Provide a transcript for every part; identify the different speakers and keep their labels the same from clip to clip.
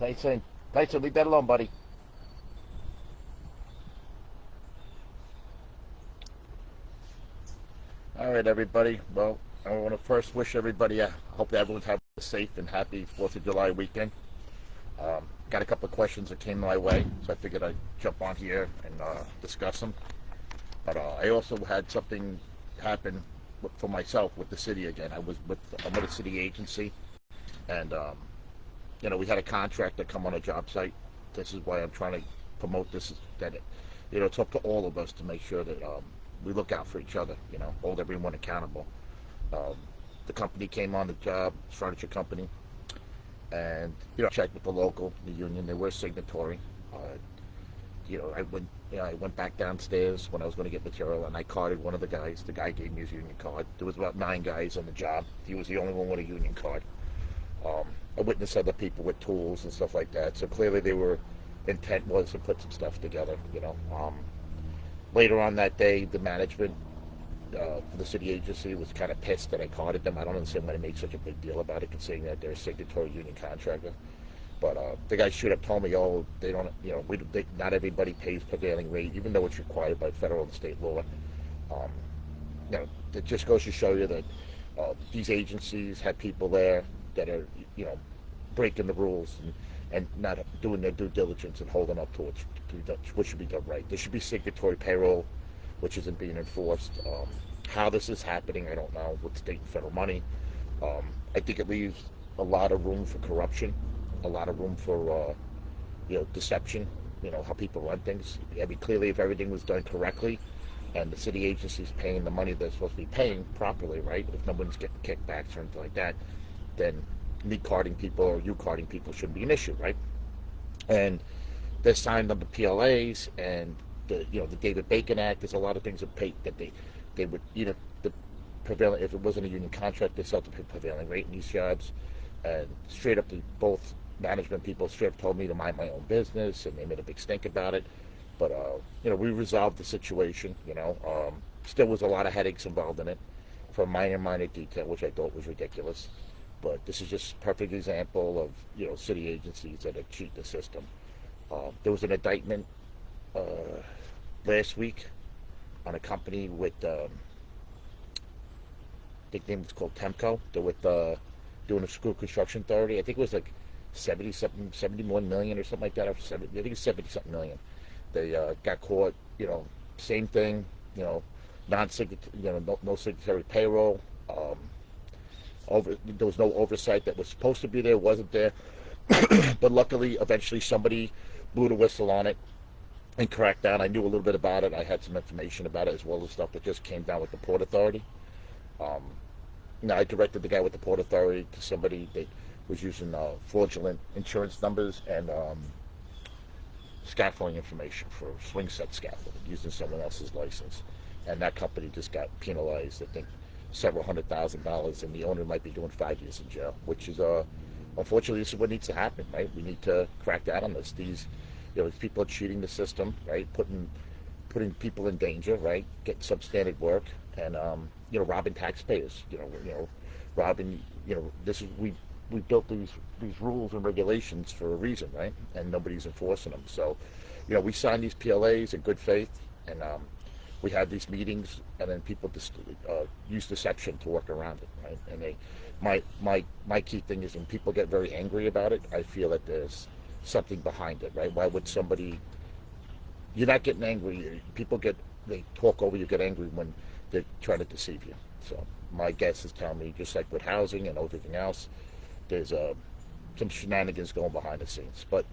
Speaker 1: Tyson, Tyson, leave that alone, buddy. All right, everybody. Well, I want to first wish everybody, I hope everyone's having a safe and happy 4th of July weekend. Got a couple of questions that came my way, so I figured I'd jump on here and discuss them. But I also had something happen for myself with the city again. I'm with a city agency, and we had a contractor come on a job site. This is why I'm trying to promote this. It's up to all of us to make sure that we look out for each other. Hold everyone accountable. Um, the company came on the job, furniture company, and checked with the union. They were signatory. I went back downstairs when I was going to get material, and I carded one of the guys. The guy gave me his union card. There was about 9 guys on the job. He was the only one with a union card. I witnessed other people with tools and stuff like that. So clearly, they were intent was to put some stuff together. Later on that day, the management for the city agency was kind of pissed that I carded them. I don't understand why they made such a big deal about it, considering that they're a signatory union contractor. But the guy straight up told me, "Oh, they don't. Not everybody pays prevailing rate, even though it's required by federal and state law." Um, it just goes to show you that these agencies have people there that are, breaking the rules and not doing their due diligence and holding up to what should be done right. There should be signatory payroll, which isn't being enforced. How this is happening, I don't know, with state and federal money. I think it leaves a lot of room for corruption, a lot of room for deception. How people run things. I mean, clearly, if everything was done correctly, and the city agencies paying the money they're supposed to be paying properly, right? If no one's getting kickbacks or anything like that, then me carding people or you carding people shouldn't be an issue, right? And they're signed under PLAs and the David Bacon Act. There's a lot of things that they would the prevailing, if it wasn't a union contract, they still have to pay prevailing rate in these jobs. And straight up, both management people straight up told me to mind my own business, and they made a big stink about it. But we resolved the situation. Still was a lot of headaches involved in it for a minor detail, which I thought was ridiculous. But this is just a perfect example of city agencies that have cheated the system. There was an indictment last week on a company with I think the name was called Temco. They're with doing a school construction authority. I think it was like 71 million or something like that. I think it's 70 something million. They got caught. Same thing. Non-signatory. No signatory payroll. There was no oversight that was supposed to be there, wasn't there. But luckily, eventually, somebody blew the whistle on it and cracked down. I knew a little bit about it. I had some information about it, as well as stuff that just came down with the Port Authority. I directed the guy with the Port Authority to somebody that was using fraudulent insurance numbers and scaffolding information for swing set scaffolding, using someone else's license. And that company just got penalized, I think, several $100,000, and the owner might be doing 5 years in jail, which is unfortunately, this is what needs to happen, right? We need to crack down on this. These people are cheating the system, right? Putting people in danger, right? Getting substandard work, and robbing taxpayers. Robbing. This is we built these rules and regulations for a reason, right? And nobody's enforcing them. So, we signed these PLAs in good faith, and we had these meetings, and then people just use deception to work around it, right? And my key thing is when people get very angry about it, I feel that there's something behind it, right? Why would somebody? You're not getting angry. They talk over you, get angry when they're trying to deceive you. So my guess is telling me, just like with housing and everything else, there's some shenanigans going behind the scenes. But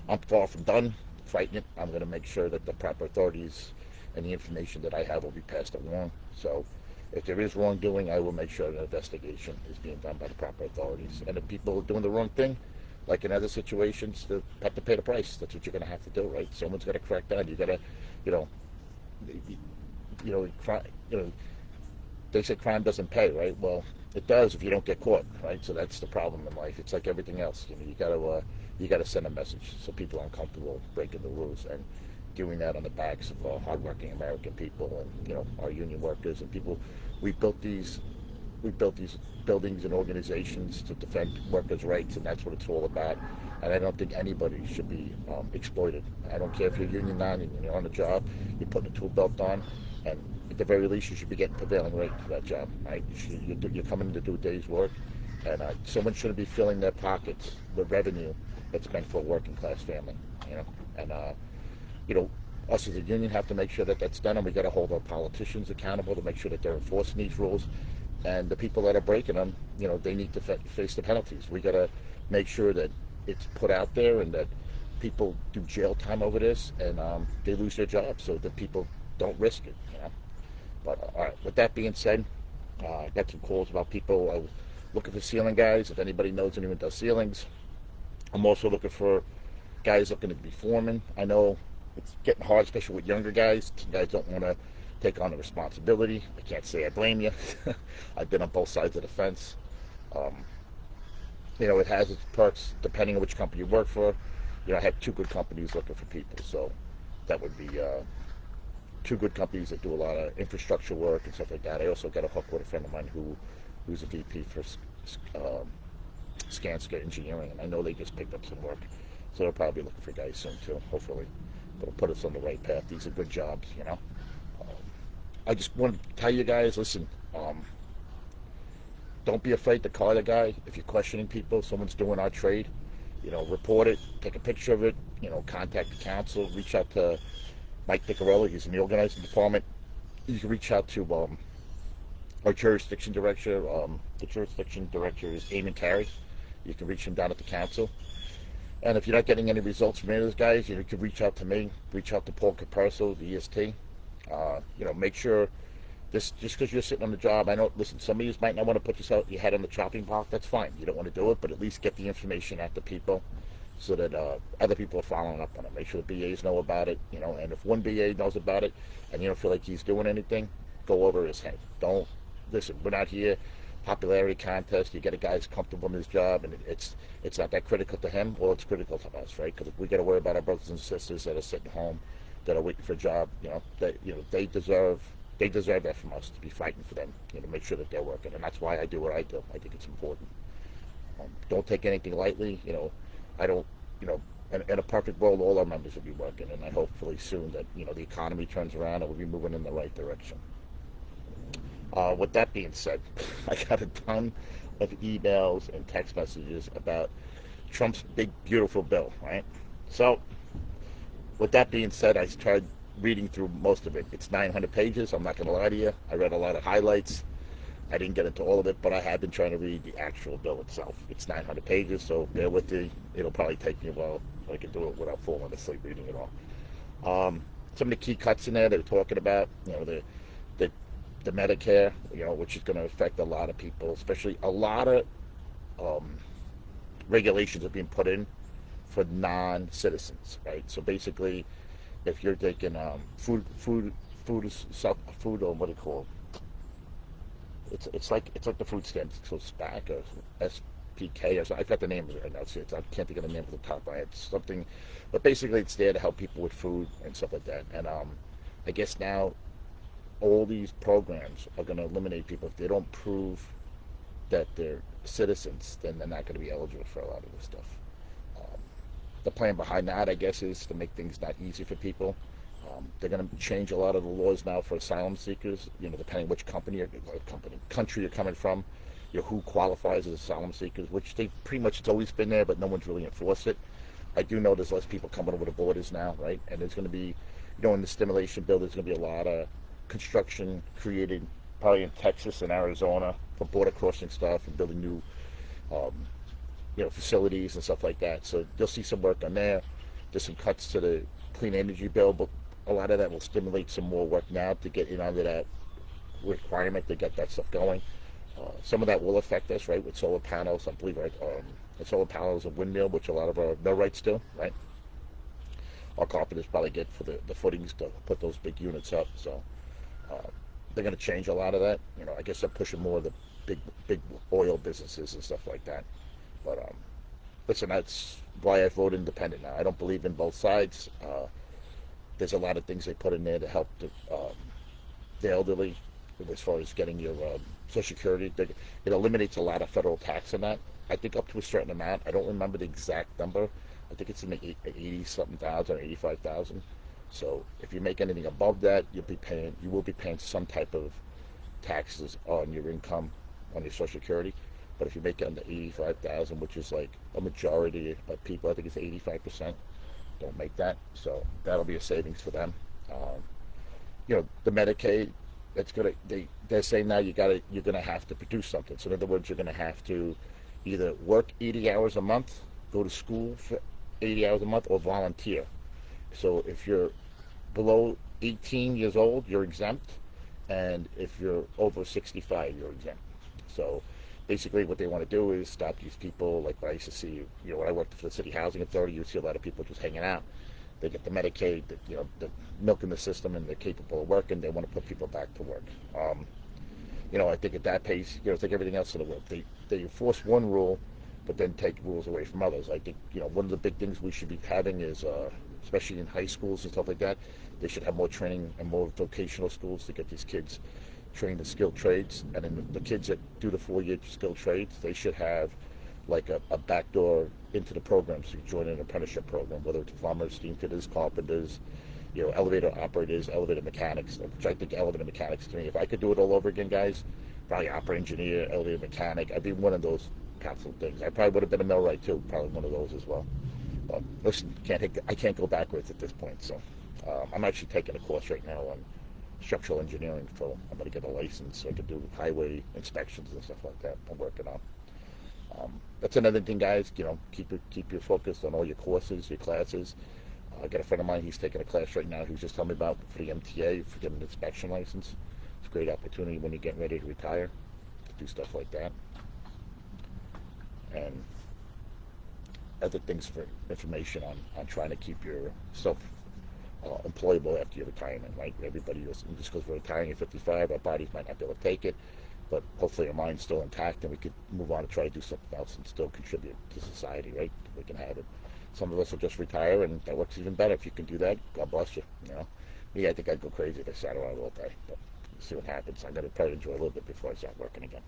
Speaker 1: I'm far from done fighting it. I'm going to make sure that the proper authorities and the information that I have will be passed along. So if there is wrongdoing, I will make sure an investigation is being done by the proper authorities. And if people are doing the wrong thing, like in other situations, they have to pay the price. That's what you're going to have to do, right? Someone's got to crack down. You got to, they say crime doesn't pay, right? Well, it does if you don't get caught, right? So that's the problem in life. It's like everything else. You got to send a message so people aren't comfortable breaking the rules and doing that on the backs of hardworking American people and our union workers and people. We built these we built these buildings and organizations to defend workers' rights, and that's what it's all about. And I don't think anybody should be exploited. I don't care if you're union, non-union, you're on the job, you're putting a tool belt on, and at the very least, you should be getting prevailing rate for that job. Right? You're coming in to do a day's work, and someone shouldn't be filling their pockets with revenue that's meant for a working class family. You know, and us as a union have to make sure that that's done, and we got to hold our politicians accountable to make sure that they're enforcing these rules. And the people that are breaking them, they need to face the penalties. We got to make sure that it's put out there and that people do jail time over this, and they lose their jobs so that people don't risk it. But all right. With that being said, I got some calls about people looking for ceiling guys. If anybody knows anyone does ceilings, I'm also looking for guys looking to be foremen. I know it's getting hard, especially with younger guys. Guys don't want to take on the responsibility. I can't say I blame you. I've been on both sides of the fence. It has its perks depending on which company you work for. I have two good companies looking for people, so that would be two good companies that do a lot of infrastructure work and stuff like that. I also got a hook with a friend of mine who's a VP for Skanska Engineering, and I know they just picked up some work, so they'll probably be looking for guys soon too, hopefully. But it'll put us on the right path. These are good jobs, I just want to tell you guys, listen, don't be afraid to call the guy if you're questioning people. Someone's doing our trade, report it, take a picture of it, contact the council, reach out to Mike Picarella. He's in the organizing department. You can reach out to our jurisdiction director. The jurisdiction director is Eamon Carey. You can reach him down at the council. And if you're not getting any results from any of those guys, you can reach out to me, reach out to Paul Caperso, the EST. Make sure just because you're sitting on the job, I know, listen, some of you might not want to put your head on the chopping block. That's fine. You don't want to do it, but at least get the information out to people so that other people are following up on it. Make sure the BAs know about it, and if one BA knows about it and you don't feel like he's doing anything, go over his head. Don't, listen, we're not here, popularity contest, you get a guy who's comfortable in his job, and it's not that critical to him. Well, it's critical to us, right? Because we got to worry about our brothers and sisters that are sitting home, that are waiting for a job, they deserve that from us, to be fighting for them, make sure that they're working. And that's why I do what I do. I think it's important. Don't take anything lightly. I don't, in a perfect world, all our members will be working, and I hopefully soon that, the economy turns around and we'll be moving in the right direction. With that being said, I got a ton of emails and text messages about Trump's big, beautiful bill, right? So, with that being said, I tried reading through most of it. It's 900 pages. I'm not going to lie to you. I read a lot of highlights. I didn't get into all of it, but I have been trying to read the actual bill itself. It's 900 pages, so bear with me. It'll probably take me a while. I can do it without falling asleep reading it all. Some of the key cuts in there they're talking about, the Medicare, which is going to affect a lot of people, especially a lot of regulations are being put in for non-citizens, right? So basically, if you're taking food, or what do you call it? It's like the food stamps, so SPAC or SPK or something. I've got the names right now. I can't think of the name of the top of my head. Something, but basically it's there to help people with food and stuff like that. And I guess now all these programs are going to eliminate people if they don't prove that they're citizens. Then they're not going to be eligible for a lot of this stuff. The plan behind that, I guess, is to make things not easy for people. They're going to change a lot of the laws now for asylum seekers, depending which country you're coming from, who qualifies as asylum seekers, which pretty much it's always been there, but no one's really enforced it. I do know there's less people coming over the borders now, right? And there's going to be, in the stimulation bill, there's going to be a lot of construction created probably in Texas and Arizona for border crossing stuff and building new facilities and stuff like that. So you'll see some work on there. There's some cuts to the clean energy bill, but a lot of that will stimulate some more work now to get in under that requirement to get that stuff going. Some of that will affect us, right, with solar panels. I believe, right, the solar panels and windmill, which a lot of our millwrights do, right? Our carpenters probably get for the footings to put those big units up. So they're going to change a lot of that. I guess they're pushing more of the big oil businesses and stuff like that. But listen, that's why I vote independent now. I don't believe in both sides. There's a lot of things they put in there to help the elderly, as far as getting your Social Security. It eliminates a lot of federal tax on that. I think up to a certain amount. I don't remember the exact number. I think it's in the 80 something thousand or 85,000. So if you make anything above that, you will be paying some type of taxes on your income, on your Social Security. But if you make it under 85,000, which is like a majority of people, I think it's 85%, don't make that. So that'll be a savings for them. The Medicaid, they're saying now you're gonna have to produce something. So in other words, you're gonna have to either work 80 hours a month, go to school for 80 hours a month, or volunteer. So if you're below 18 years old, you're exempt, and if you're over 65, you're exempt. So basically what they want to do is stop these people, like what I used to see, when I worked for the city housing authority, you would see a lot of people just hanging out. They get the Medicaid, the milk in the system, and they're capable of working. They want to put people back to work. I think at that pace, it's like everything else in the world. They enforce one rule, but then take rules away from others. I think, one of the big things we should be having is, especially in high schools and stuff like that, they should have more training and more vocational schools to get these kids trained in skilled trades. And then the kids that do the 4-year skilled trades, they should have like a backdoor into the program, so you join an apprenticeship program, whether it's plumbers, steam fitters, carpenters, elevator operators, elevator mechanics, which I think elevator mechanics, to me, if I could do it all over again, guys, probably operator engineer, elevator mechanic, I'd be one of those capsule things. I probably would have been a millwright too, probably one of those as well. But listen, I can't go backwards at this point. So I'm actually taking a course right now on structural engineering, so I'm going to get a license so I can do highway inspections and stuff like that. I'm working on. That's another thing, guys. Keep your focus on all your courses, your classes. I got a friend of mine. He's taking a class right now. He's just telling me about for the MTA, for getting an inspection license. It's a great opportunity when you're getting ready to retire to do stuff like that. And other things for information on trying to keep yourself employable after your retirement, right? Everybody just because we're retiring at 55, our bodies might not be able to take it, but hopefully our mind's still intact and we could move on and try to do something else and still contribute to society, right? We can have it. Some of us will just retire, and that works even better. If you can do that, God bless you. Me, I think I'd go crazy if I sat around all day, but we'll see what happens. I'm going to probably enjoy a little bit before I start working again.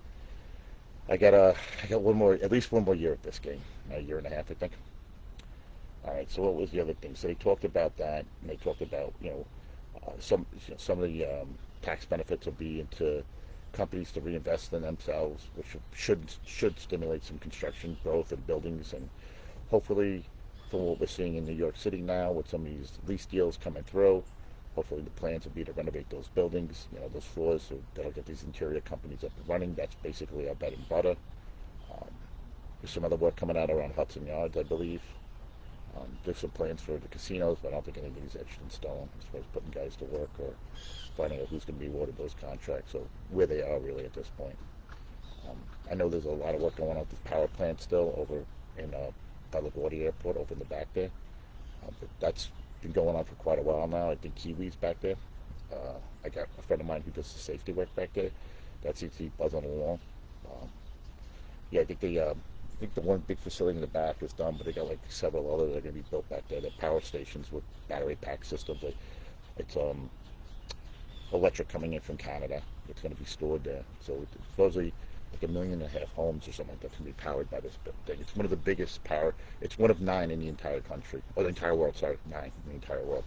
Speaker 1: I got at least one more year at this game, a year and a half, I think. All right. So what was the other thing? So they talked about that, and they talked about some of the tax benefits will be into companies to reinvest in themselves, which should stimulate some construction growth and buildings, and hopefully, from what we're seeing in New York City now, with some of these lease deals coming through, hopefully the plans will be to renovate those buildings, those floors, so that'll get these interior companies up and running. That's basically our bread and butter. There's some other work coming out around Hudson Yards, I believe. There's some plans for the casinos, but I don't think anything's etched in stone as far as putting guys to work or finding out who's going to be awarded those contracts or where they are really at this point. I know there's a lot of work going on with the power plant still over in by LaGuardia Airport, over in the back there. But that's been going on for quite a while now. I think Kiwi's back there. I got a friend of mine who does the safety work back there. That seems to be buzzing along. I think the one big facility in the back is done, but they got like several others that are going to be built back there. They're power stations with battery pack systems. It's electric coming in from Canada. It's going to be stored there. So it's supposedly like 1.5 million homes or something like that's going to be powered by this thing. It's one of the biggest power. It's one of 9 in the entire country, or the entire world. Sorry, 9 in the entire world.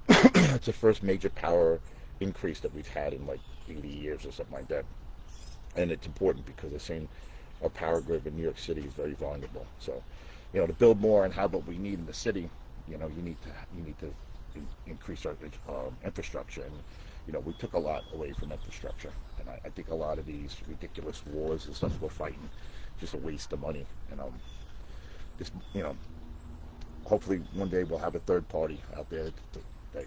Speaker 1: It's the first major power increase that we've had in like 80 years or something like that. And it's important because they're saying our power grid in New York City is very vulnerable. So, to build more and have what we need in the city, you need to increase our infrastructure. And we took a lot away from infrastructure, and I think a lot of these ridiculous wars and stuff we're fighting just a waste of money. And hopefully one day we'll have a third party out there that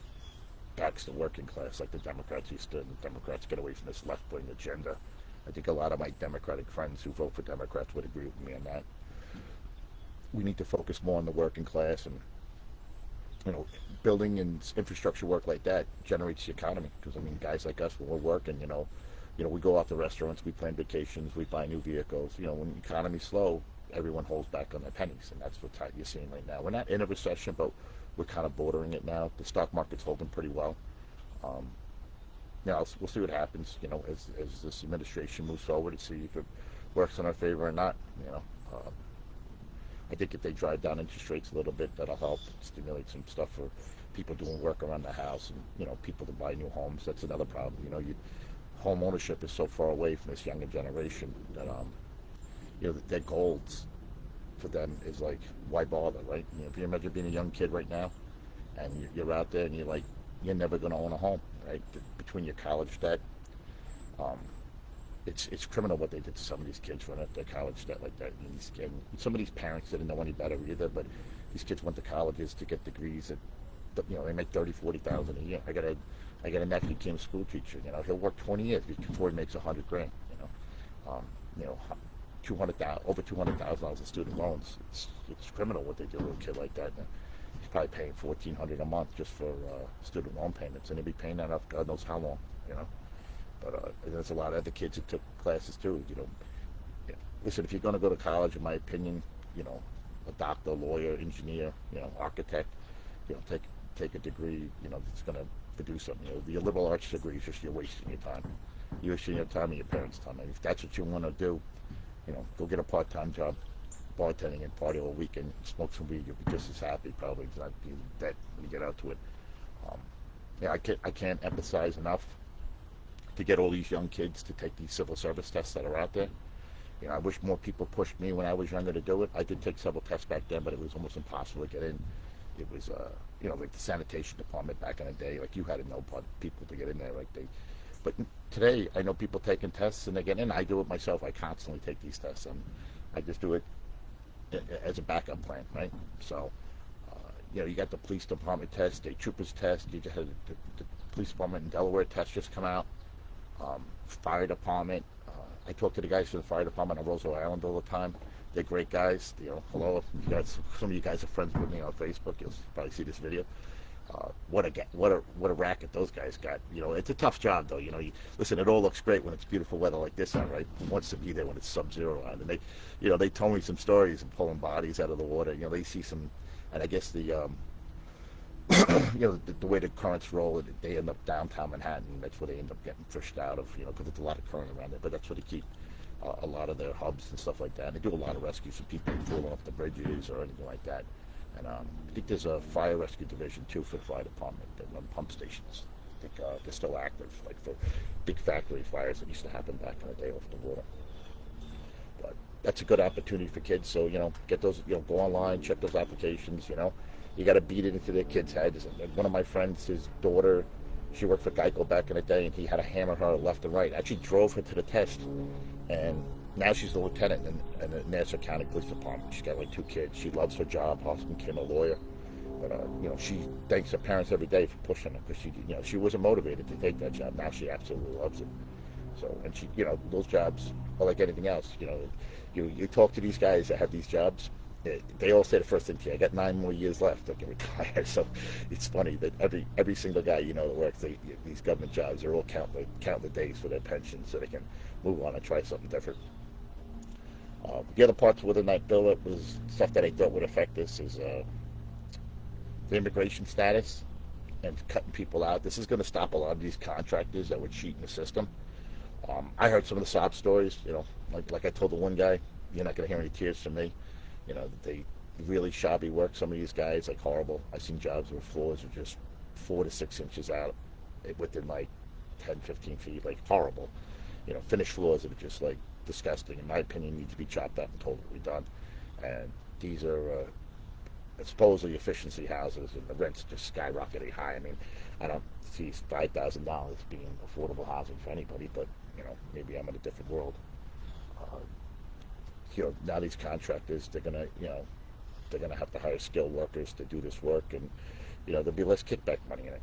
Speaker 1: backs the working class like the Democrats used to. And the Democrats get away from this left-wing agenda. I think a lot of my Democratic friends who vote for Democrats would agree with me on that. We need to focus more on the working class, and building and infrastructure work like that generates the economy. Because guys like us, when we're working, we go out to restaurants, we plan vacations, we buy new vehicles. When the economy's slow, everyone holds back on their pennies, and that's what you're seeing right now. We're not in a recession, but we're kind of bordering it now. The stock market's holding pretty well. we'll see what happens, as this administration moves forward, and see if it works in our favor or not. I think if they drive down interest rates a little bit, that'll help stimulate some stuff for people doing work around the house, and people to buy new homes. That's another problem. Home ownership is so far away from this younger generation that their goals for them is like, why bother, right? If you imagine being a young kid right now, and you're out there and you're never going to own a home, right? Between your college debt, it's criminal what they did to some of these kids running up their college debt like that. And some of these parents didn't know any better either, but these kids went to colleges to get degrees that, they make 30,000-40,000 a year. I got a nephew became a school teacher. He'll work 20 years before he makes $100,000. You know, 200,000 over $200,000 in student loans. It's criminal what they do to a kid like that. He's probably paying $1,400 a month just for student loan payments, and he'll be paying that off God knows how long. But there's a lot of other kids that took classes too. Listen, if you're going to go to college, in my opinion, a doctor, lawyer, engineer, architect, take a degree, that's going to produce something. The liberal arts degree is just you're wasting your time. You're wasting your time and your parents' time. And if that's what you want to do, go get a part-time job bartending and party all weekend, smoke some weed. You'll be just as happy, probably, as not be dead when you get out to it. I can't emphasize enough to get all these young kids to take these civil service tests that are out there. I wish more people pushed me when I was younger to do it. I did take several tests back then, but it was almost impossible to get in. It was, like the sanitation department back in the day, like you had to know people to get in there. But today, I know people taking tests and they get in. I do it myself. I constantly take these tests, and I just do it as a backup plan, right? So, you got the police department test, state troopers test. You just had the police department in Delaware test just come out. Fire department. I talk to the guys from the fire department on Roosevelt Island all the time. They're great guys. Hello, you guys. Some of you guys are friends with me on Facebook. You'll probably see this video. What a racket those guys got. It's a tough job though. Listen, it all looks great when it's beautiful weather like this out, right? Who wants to be there when it's sub-zero out? And they told me some stories of pulling bodies out of the water. They see some, and I guess the the way the currents roll, they end up downtown Manhattan. That's where they end up getting fished out of, because there's a lot of current around there. But that's where they keep a lot of their hubs and stuff like that. And they do a lot of rescues of people falling off the bridges or anything like that. And I think there's a fire rescue division too for the fire department that run pump stations. I think they're still active, like for big factory fires that used to happen back in the day off the water. But that's a good opportunity for kids. So get those. Go online, check those applications. You got to beat it into their kids' heads. One of my friends, his daughter, she worked for Geico back in the day, and he had to hammer her left and right. Actually drove her to the test, and now she's a lieutenant in the Nassau County Police Department. She's got like 2 kids. She loves her job. Her husband became a lawyer, but she thanks her parents every day for pushing her, because she wasn't motivated to take that job. Now she absolutely loves it. So, and she, those jobs are like anything else. You talk to these guys that have these jobs. They all say the first thing to you, I got 9 more years left, I can retire. So it's funny that every single guy that works these government jobs, they're all counting the days for their pension so they can move on and try something different. The other parts within that bill that was stuff that I thought would affect this is the immigration status and cutting people out. This is going to stop a lot of these contractors that would cheat in the system. I heard some of the sob stories, like I told the one guy, you're not going to hear any tears from me. They really shabby work. Some of these guys, like, horrible. I've seen jobs where floors are just 4 to 6 inches out within like 10, 15 feet, like horrible. Finished floors that are just like disgusting. In my opinion, need to be chopped up and totally redone. And these are supposedly efficiency houses, and the rents just skyrocketing high. I mean, I don't see $5,000 being affordable housing for anybody, but maybe I'm in a different world. Now these contractors, they're gonna have to hire skilled workers to do this work, and there'll be less kickback money in it.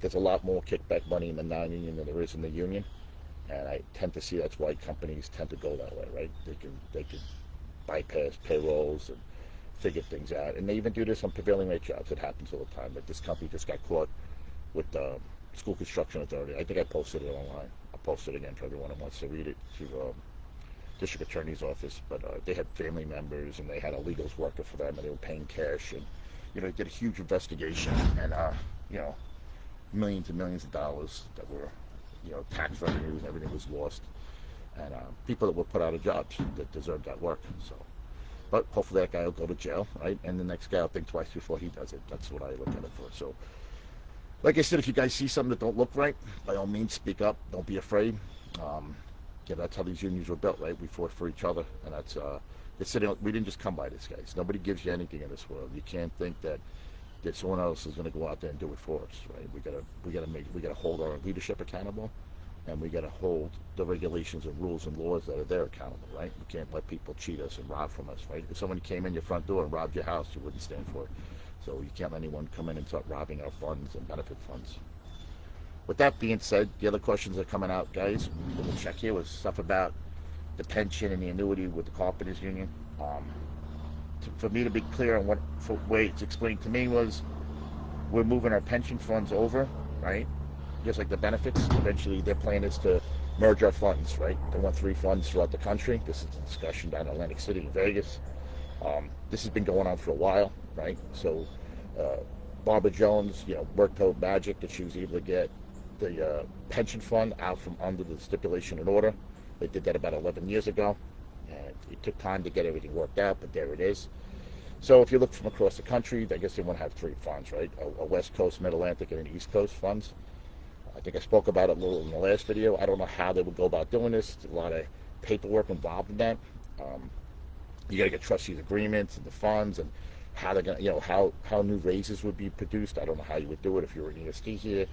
Speaker 1: There's a lot more kickback money in the non-union than there is in the union, and I tend to see that's why companies tend to go that way, right? They can bypass payrolls and figure things out, and they even do this on prevailing rate jobs. It happens all the time. But this company just got caught with the School Construction Authority. I think I posted it online. I'll post it again for everyone who wants to read it. To District Attorney's Office, but they had family members and they had a legals worker for them, and they were paying cash, and they did a huge investigation, and millions and millions of dollars that were, tax revenues, everything was lost, and people that were put out of jobs that deserved that work. So, but hopefully that guy will go to jail, right? And the next guy will think twice before he does it. That's what I look at it for. So, like I said, if you guys see something that don't look right, by all means, speak up. Don't be afraid. That's how these unions were built, right? We fought for each other, and we didn't just come by this, guys. Nobody gives you anything in this world. You can't think that someone else is going to go out there and do it for us, right? We gotta hold our leadership accountable, and we gotta hold the regulations and rules and laws that are there accountable, right? We can't let people cheat us and rob from us, right? If someone came in your front door and robbed your house, you wouldn't stand for it. So you can't let anyone come in and start robbing our funds and benefit funds. With that being said, the other questions that are coming out, guys, we'll check here was stuff about the pension and the annuity with the Carpenters Union. For me to be clear on what way it's explained to me was, we're moving our pension funds over, right? Just like the benefits. Eventually, their plan is to merge our funds, right? They want 3 funds throughout the country. This is a discussion down in Atlantic City and Vegas. This has been going on for a while, right? So, Barbara Jones, worked out magic that she was able to get the pension fund out from under the stipulation and order. They did that about 11 years ago. And it took time to get everything worked out, but there it is. So if you look from across the country, I guess they want to have 3 funds, right? A West Coast, Mid-Atlantic, and an East Coast funds. I think I spoke about it a little in the last video. I don't know how they would go about doing this. There's a lot of paperwork involved in that. You got to get trustees' agreements and the funds, and how they're going to, how new raises would be produced. I don't know how you would do it if you were an EST here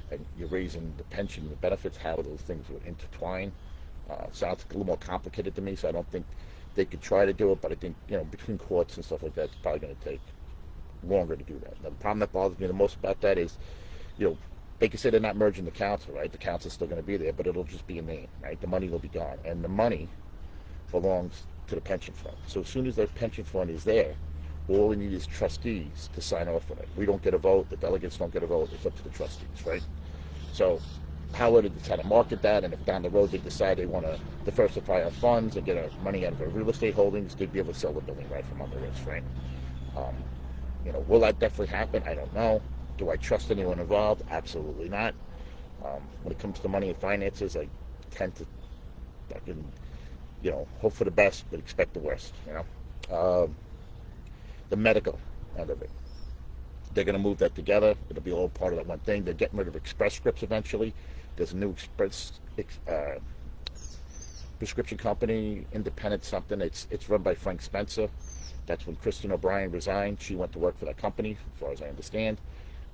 Speaker 1: and you're raising the pension and the benefits, how those things would intertwine. Sounds a little more complicated to me, so I don't think they could try to do it, but I think, between courts and stuff like that, it's probably going to take longer to do that. Now, the problem that bothers me the most about that is, they can say they're not merging the council, right? The council's still going to be there, but it'll just be a name, right? The money will be gone, and the money belongs to the pension fund. So as soon as the pension fund is there, all we need is trustees to sign off on it. We don't get a vote. The delegates don't get a vote. It's up to the trustees, right? So how would they try to market that? And if down the road they decide they want to diversify our funds and get our money out of our real estate holdings, they'd be able to sell the building right from under us, right? Will that definitely happen? I don't know. Do I trust anyone involved? Absolutely not. When it comes to money and finances, I tend to, hope for the best, but expect the worst, The medical end of it. They're going to move that together. It'll be all part of that one thing. They're getting rid of Express Scripts eventually. There's a new prescription company, independent something. It's run by Frank Spencer. That's when Kristen O'Brien resigned. She went to work for that company, as far as I understand.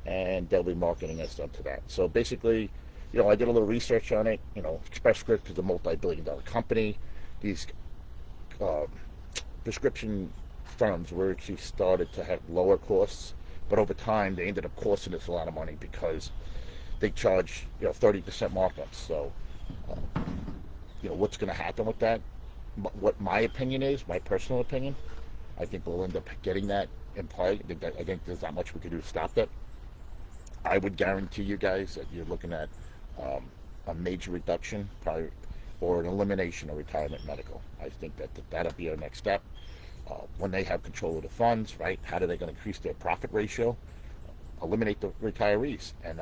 Speaker 1: And they'll be marketing us to that. So basically, I did a little research on it. Express Scripts is a multi-billion-dollar company. These prescription firms were actually started to have lower costs, but over time they ended up costing us a lot of money because they charge 30% markups. So what's going to happen with that? What my opinion is, my personal opinion, I think we'll end up getting that in play. I think there's not much we can do to stop that. I would guarantee you guys that you're looking at a major reduction, probably, or an elimination of retirement medical. I think that'll be our next step. When they have control of the funds, right? How are they going to increase their profit ratio? Eliminate the retirees. And,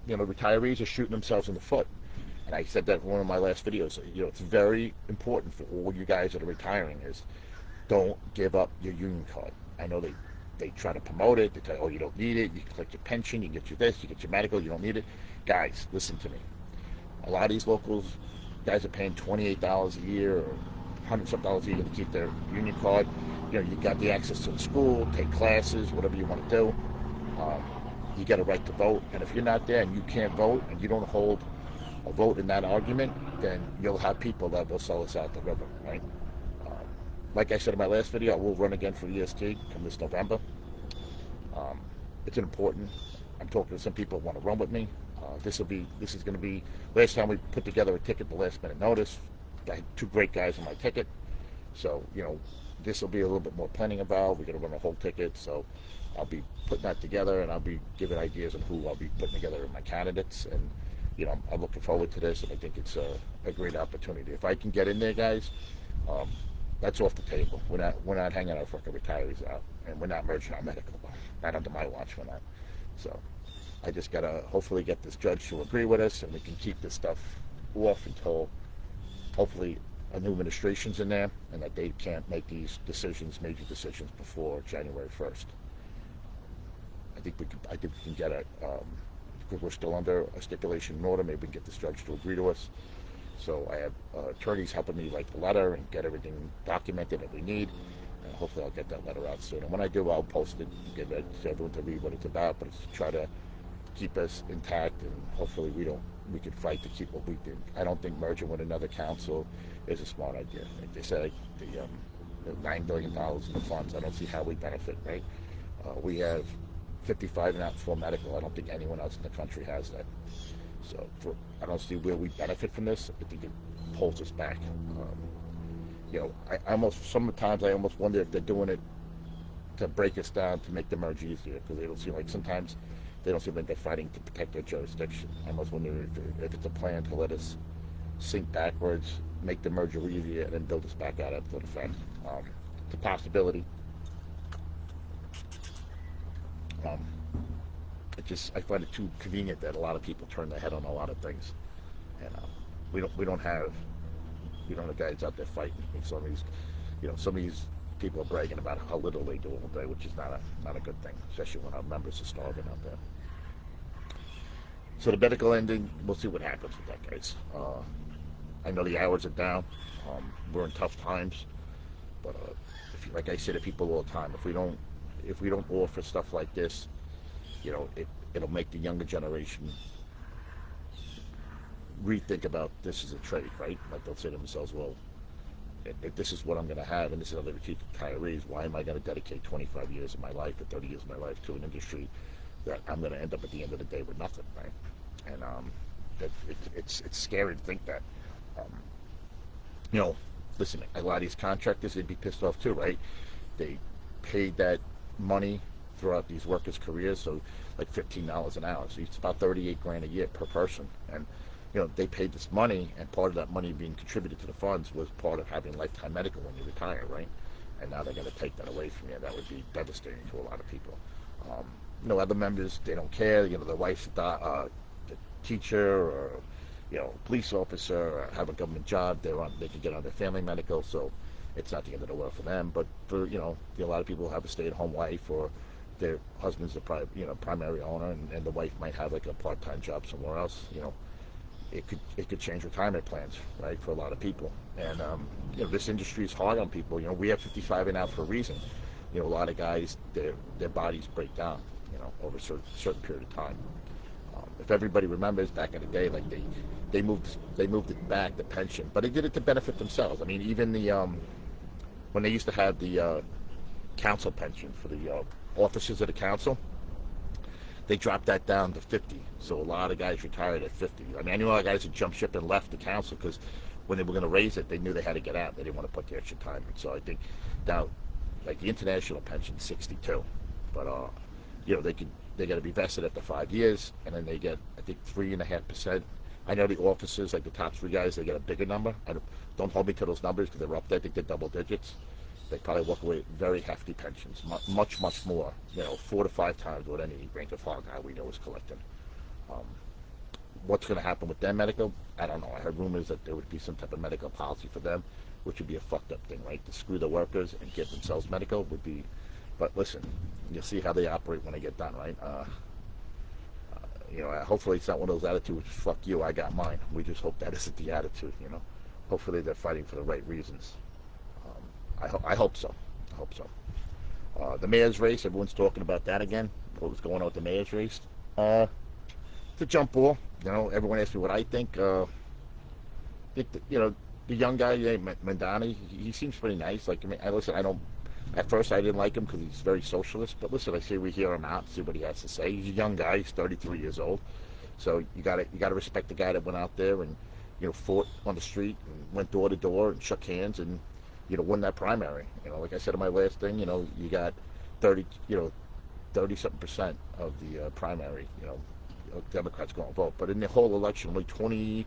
Speaker 1: retirees are shooting themselves in the foot. And I said that in one of my last videos. It's very important for all you guys that are retiring is don't give up your union card. I know they try to promote it. They tell you, oh, you don't need it. You can collect your pension. You get your this. You get your medical. You don't need it. Guys, listen to me. A lot of these locals, guys are paying $28 a year or $100-something a year to keep their union card. You got the access to the school, take classes, whatever you want to do. You got a right to vote. And if you're not there and you can't vote and you don't hold a vote in that argument, then you'll have people that will sell us out the river, right? Like I said in my last video, I will run again for EST come this November. It's important. I'm talking to some people who want to run with me. This is going to be, last time we put together a ticket, the last minute notice. I had 2 great guys on my ticket. So, this will be a little bit more planning involved. We're going to run a whole ticket. So I'll be putting that together, and I'll be giving ideas on who I'll be putting together in my candidates. And, I'm looking forward to this, and I think it's a great opportunity. If I can get in there, guys, that's off the table. We're not hanging our fucking retirees out, and we're not merging our medical. Not under my watch, we're not. So I just gotta hopefully get this judge to agree with us, and we can keep this stuff off until hopefully a new administration's in there, and that they can't make these decisions, major decisions, before January 1st. I think we can get it. Because we're still under a stipulation in order, maybe we can get this judge to agree to us. So I have attorneys helping me write the letter and get everything documented that we need. And hopefully I'll get that letter out soon. And when I do, I'll post it and give it to everyone to read what it's about. But it's to try to keep us intact, and hopefully we can fight to keep what we did. I don't think merging with another council is a smart idea. Like they said, the $9 billion in the funds, I don't see how we benefit, right? We have 55 and out full medical. I don't think anyone else in the country has that. So I don't see where we benefit from this. I think it pulls us back. Sometimes I almost wonder if they're doing it to break us down, to make the merge easier, because they don't seem like sometimes they don't seem like they're fighting to protect their jurisdiction. I almost wonder if it's a plan to let us sink backwards, make the merger easier, and then build us back out after the fact. It's a possibility. I find it too convenient that a lot of people turn their head on a lot of things, and we don't have guys out there fighting. And some of these people are bragging about how little they do all day, which is not a good thing, especially when our members are starving out there. So the medical ending, we'll see what happens with that, guys. I know the hours are down. We're in tough times, but like I say to people all the time, if we don't offer stuff like this, it'll make the younger generation rethink about this as a trade, right? Like they'll say to themselves, well, if this is what I'm going to have, and this is how they recruit retirees, why am I going to dedicate 25 years of my life or 30 years of my life to an industry that I'm going to end up at the end of the day with nothing, right? And it's scary to think that. Listen, a lot of these contractors, they'd be pissed off too, right? They paid that money throughout these workers' careers, so like $15 an hour, so it's about $38,000 a year per person, and they paid this money, and part of that money being contributed to the funds was part of having lifetime medical when you retire, right? And now they're going to take that away from you. That would be devastating to a lot of people. Other members, they don't care. Their wife's a teacher or police officer or have a government job. They can get on their family medical, so it's not the end of the world for them. But for a lot of people have a stay-at-home wife, or their husband's the primary owner, and the wife might have like a part-time job somewhere else. It could change retirement plans, right, for a lot of people. And this industry is hard on people. We have 55 and out for a reason. A lot of guys, their bodies break down, over a certain period of time. If everybody remembers back in the day, like they moved it back, the pension, but they did it to benefit themselves. I mean, even when they used to have the council pension for the officers of the council, they dropped that down to 50. So a lot of guys retired at 50. I mean, I knew a lot of guys who jumped ship and left the council because when they were going to raise it, they knew they had to get out. They didn't want to put the extra time in. So I think now, like the international pension, 62, but they got to be vested after 5 years, and then they get, I think, 3.5%. I know the officers, like the top three guys, they get a bigger number. Don't hold me to those numbers because they're up there. I think they're double digits. They probably walk away with very hefty pensions, much more, 4 to 5 times what any rank and file guy we know is collecting. What's going to happen with their medical? I don't know. I heard rumors that there would be some type of medical policy for them, which would be a fucked up thing, right? To screw the workers and give themselves medical would be. But listen, you'll see how they operate when they get done, right? Hopefully it's not one of those attitudes, fuck you, I got mine. We just hope that isn't the attitude, Hopefully they're fighting for the right reasons. I hope so. The mayor's race, everyone's talking about that again. What was going on with the mayor's race? It's a jump ball. Everyone asks me what I think. I think that, the young guy, Mandani, he seems pretty nice. Like, at first I didn't like him because he's very socialist. But listen, I say we hear him out, see what he has to say. He's a young guy. He's 33 years old. So you gotta respect the guy that went out there and, fought on the street and went door to door and shook hands and, won that primary. Like I said in my last thing, you got 30-something% of the primary, Democrats going to vote. But in the whole election, only 23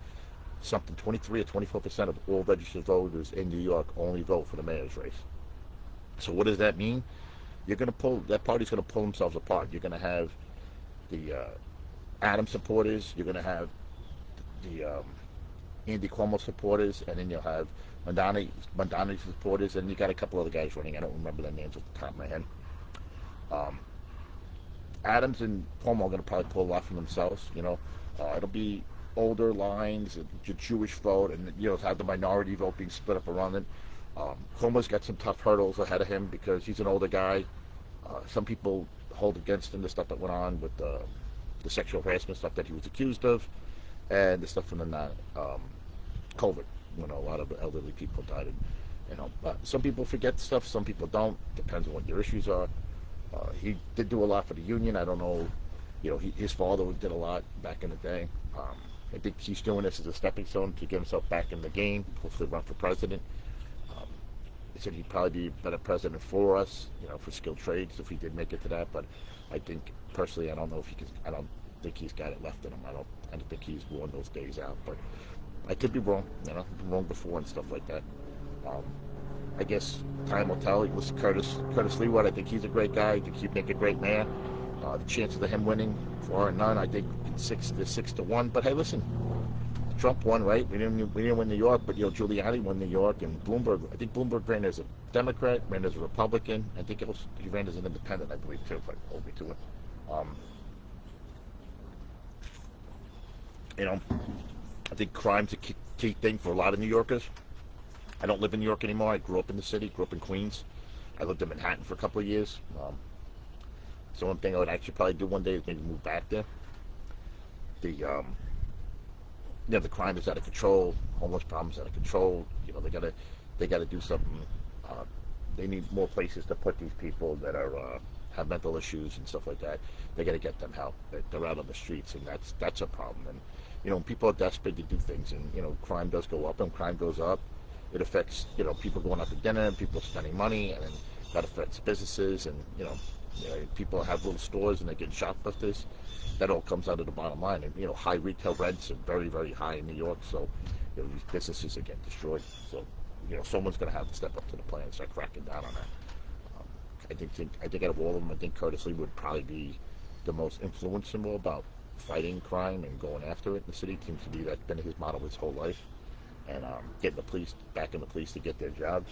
Speaker 1: or 24% of all registered voters in New York only vote for the mayor's race. So what does that mean? That party's going to pull themselves apart. You're going to have the Adams supporters. You're going to have the Andy Cuomo supporters, and then you'll have Mandani supporters, and you got a couple other guys running. I don't remember their names off the top of my head. Um, Adams and Cuomo are going to probably pull a lot from themselves. It'll be older lines, the Jewish vote, and have the minority vote being split up around it. Cuomo's got some tough hurdles ahead of him because he's an older guy. Some people hold against him the stuff that went on with the sexual harassment stuff that he was accused of, and the stuff from the COVID. A lot of the elderly people died. But some people forget stuff, some people don't. Depends on what your issues are. He did do a lot for the union. I don't know. His father did a lot back in the day. I think he's doing this as a stepping stone to get himself back in the game. Hopefully, run for president. He said he'd probably be a better president for us, for skilled trades if he did make it to that. But I think personally, I don't know if he can. I don't think he's got it left in him. I don't think he's worn those days out. But I could be wrong. I've been wrong before and stuff like that. I guess time will tell. It was Curtis Leawood. I think he's a great guy. I think he'd make a great mayor. The chances of him winning 4 or none, I think 6 to 1. But hey, listen, Trump won, right? We didn't win New York, but Giuliani won New York, and Bloomberg. I think Bloomberg ran as a Democrat, ran as a Republican. I think he ran as an independent, I believe, too. If I hold me to it. I think crime's a key thing for a lot of New Yorkers. I don't live in New York anymore. I grew up in the city, grew up in Queens. I lived in Manhattan for a couple of years. So one thing I would actually probably do one day is maybe move back there. The crime is out of control. Homeless problems out of control. They gotta do something. They need more places to put these people that are have mental issues and stuff like that. They got to get them help. They're out on the streets, and that's a problem. And when people are desperate to do things, and crime does go up, and crime goes up, it affects people going out to dinner, and people spending money, and that affects businesses, and people have little stores and they get shoplifters. That all comes out of the bottom line, and high retail rents are very, very high in New York, so these businesses are getting destroyed. So someone's going to have to step up to the plate and start cracking down on that. I think out of all of them, I think Curtis Lee would probably be the most influential about fighting crime and going after it in the city. It seems to be that's been his model his whole life. And getting the police back in the police to get their jobs.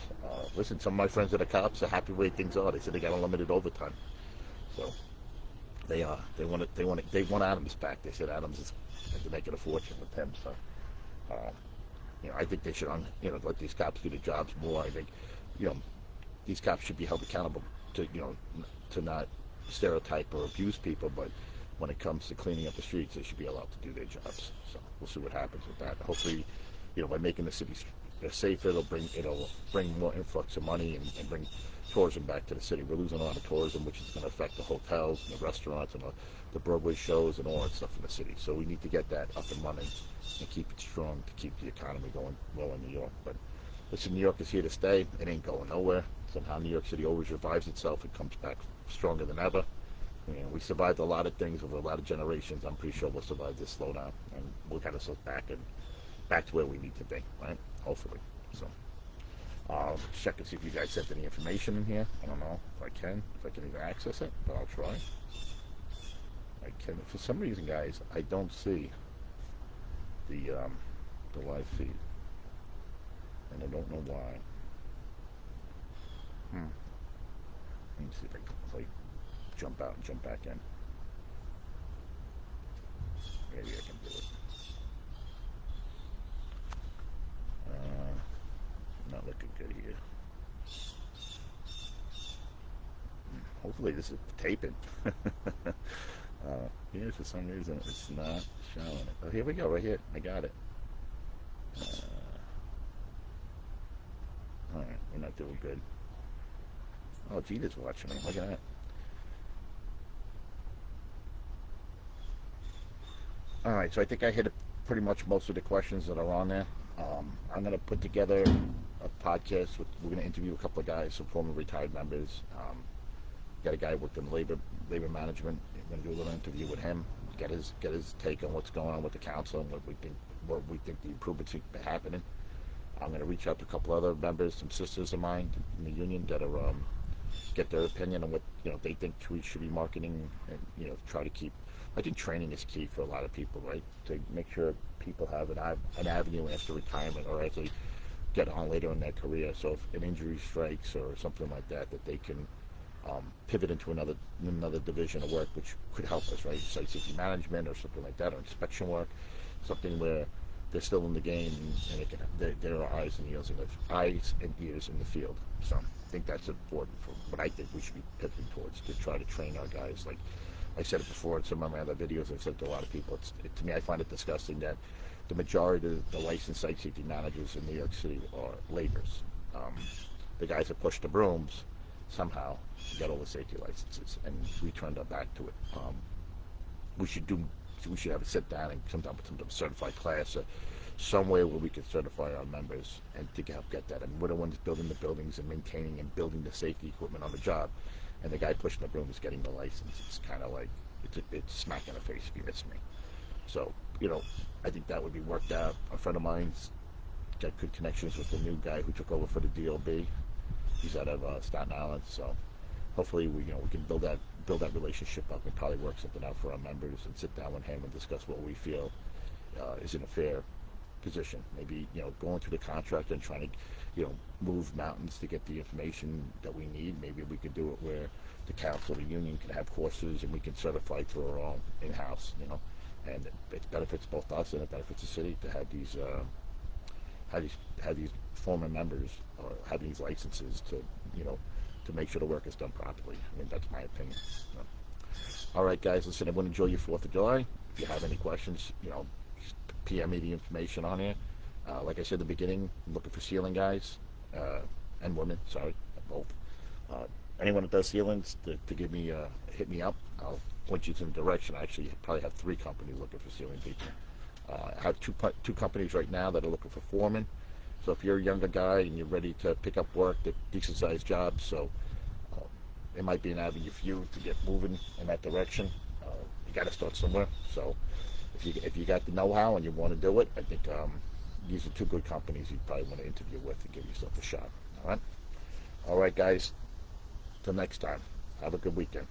Speaker 1: Listen, some of my friends that are cops are happy the way things are. They said they got unlimited overtime, so they want Adams back. They said Adams is making a fortune with him. So I think they should let these cops do their jobs more. I think these cops should be held accountable to not stereotype or abuse people, but when it comes to cleaning up the streets, they should be allowed to do their jobs. So we'll see what happens with that. Hopefully, by making the city safer, it'll bring more influx of money and bring tourism back to the city. We're losing a lot of tourism, which is going to affect the hotels and the restaurants and the Broadway shows and all that stuff in the city. So we need to get that up and running and keep it strong to keep the economy going well in New York. But listen, New York is here to stay. It ain't going nowhere. Somehow New York City always revives itself. It comes back stronger than ever. We survived a lot of things over a lot of generations. I'm pretty sure we'll survive this slowdown, and we'll get ourselves back to where we need to be, right? Hopefully. So I'll check and see if you guys sent any information in here. I don't know if I can even access it, but I'll try. I can. For some reason, guys, I don't see the live feed, and I don't know why. Let me see if I jump out and jump back in. Maybe I can do it. Not looking good here. Hopefully this is taping. Here, for some reason, it's not showing it. Oh, here we go, right here. I got it. Alright, we're not doing good. Oh, Gina's watching me. Look at that. Alright, so I think I hit pretty much most of the questions that are on there. I'm going to put together a podcast. We're going to interview a couple of guys, some former retired members. Got a guy who worked in labor management. We're going to do a little interview with him. Get his take on what's going on with the council and what we think the improvements are happening. I'm going to reach out to a couple other members, some sisters of mine in the union that are get their opinion on what they think we should be marketing, and try to keep I think training is key for a lot of people, right? To make sure people have an avenue after retirement or as they get on later in their career. So if an injury strikes or something like that, that they can pivot into another division of work, which could help us, right? Site safety management or something like that, or inspection work, something where they're still in the game and it can, there are eyes and ears in the field. So I think that's important for what I think we should be pivoting towards, to try to train our guys. Like I said it before in some of my other videos, I've said to a lot of people, to me, I find it disgusting that the majority of the licensed site safety managers in New York City are laborers. The guys that push the brooms somehow get all the safety licenses, and we turned our back to it. We should have a sit down and come down with some certified class, some way where we can certify our members and to help get that. And we're the ones building the buildings and maintaining and building the safety equipment on the job, and the guy pushing the broom is getting the license. It's kind of like it's a smack in the face if you miss me. So I think that would be worked out. A friend of mine's got good connections with the new guy who took over for the DOB. He's out of Staten Island, so hopefully we can build that relationship up and probably work something out for our members and sit down with him and discuss what we feel is in a fair position. Maybe going through the contract and trying to move mountains to get the information that we need. Maybe we could do it where the council, the union, can have courses and we can certify through our own in-house. And it benefits both us and it benefits the city to have these former members or have these licenses to make sure the work is done properly. I mean, that's my opinion. All right, guys, listen, everyone enjoy your 4th of July. If you have any questions, PM me the information on here. Like I said at the beginning, I'm looking for ceiling guys and women, sorry, both. Anyone that does ceilings to give me hit me up. I'll point you in the direction. I actually probably have 3 companies looking for ceiling people. I have two companies right now that are looking for foremen. So if you're a younger guy and you're ready to pick up work, they're decent sized jobs, so it might be an avenue for you to get moving in that direction. You got to start somewhere. So if you got the know-how and you want to do it, I think these are 2 good companies you probably want to interview with and give yourself a shot. All right, guys. Till next time. Have a good weekend.